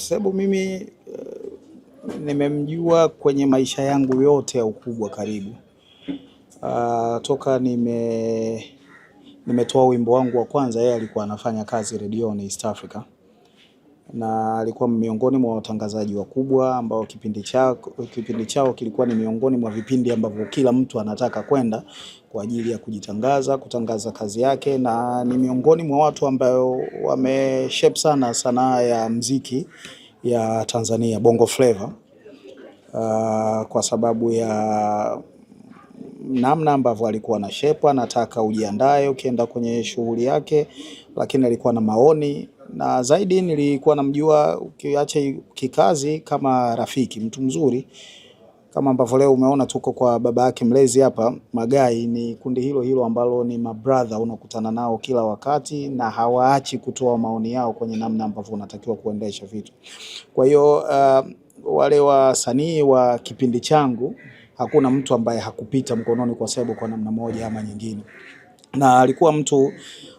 Sebo mimi nimemjua kwenye maisha yangu yote ya ukubwa karibu. Toka nimetoa wimbo wangu wa kwanza, yeye alikuwa anafanya kazi redioni East Africa. Na alikuwa miongoni mwa watangazaji wakubwa ambao kipindi chao kilikuwa ni miongoni mwa vipindi ambavyo kila mtu anataka kwenda kwa ajili ya kujitangaza, kutangaza kazi yake, na ni miongoni mwa watu ambao wameshape sana sanaa ya muziki ya Tanzania, Bongo Flava, kwa sababu ya namna ambavyo alikuwa na shepa, nataka ujiandae ukienda kwenye shughuli yake, lakini alikuwa na maoni, na zaidi nilikuwa namjua ukiacha kikazi kama rafiki, mtu mzuri. Kama ambavyo leo umeona tuko kwa baba yake mlezi hapa, Magai, ni kundi hilo hilo ambalo ni mabrother, unakutana nao kila wakati na hawaachi kutoa maoni yao kwenye namna ambavyo unatakiwa kuendesha vitu. Kwa hiyo wale wasanii wa kipindi changu, hakuna mtu ambaye hakupita mkononi kwa Sebo kwa namna moja ama nyingine. Na alikuwa mtu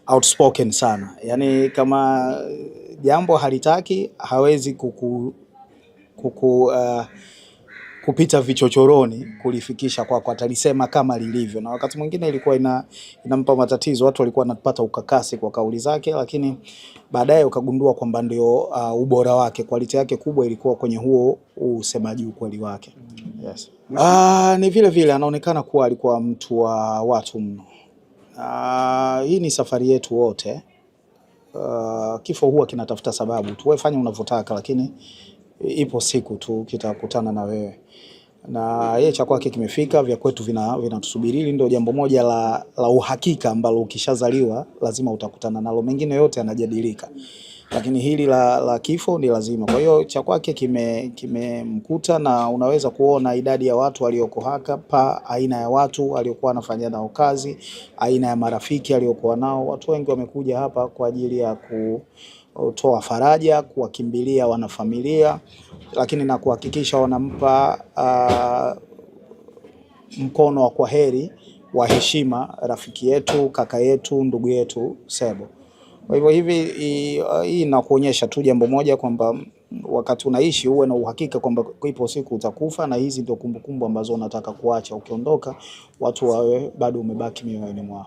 outspoken sana. Yaani kama jambo halitaki, hawezi kupita vichochoroni kulifikisha kwako, atalisema kama lilivyo. Na wakati mwingine ilikuwa inampa matatizo, watu walikuwa wanapata ukakasi kwa kauli zake, lakini baadaye ukagundua kwamba ndio ubora wake, quality yake kubwa ilikuwa kwenye huo usemaji, ukweli wake. Yes. Ni vile vile anaonekana kuwa alikuwa mtu wa watu mno. Hii ni safari yetu wote. Kifo huwa kinatafuta sababu tu. Wewe fanya unavyotaka, lakini ipo siku tu kitakutana na wewe. Na yeye cha kwake kimefika, vya kwetu vinatusubiri. Ndio jambo moja la uhakika ambalo ukishazaliwa lazima utakutana nalo. Mengine yote yanajadilika, lakini hili la kifo ni lazima. Kwa hiyo cha kwake kimemkuta, na unaweza kuona idadi ya watu walioko hapa, aina ya watu aliokuwa anafanya nao kazi, aina ya marafiki aliokuwa nao. Watu wengi wamekuja hapa kwa ajili ya kutoa faraja, kuwakimbilia wanafamilia, lakini na kuhakikisha wanampa mkono wa kwaheri wa heshima rafiki yetu, kaka yetu, ndugu yetu Sebo. Kwa hivyo hii inakuonyesha tu jambo moja, kwamba wakati unaishi uwe na uhakika kwamba ipo siku utakufa, na hizi ndio kumbukumbu ambazo unataka kuacha ukiondoka, watu wawe bado umebaki mioyoni mwao.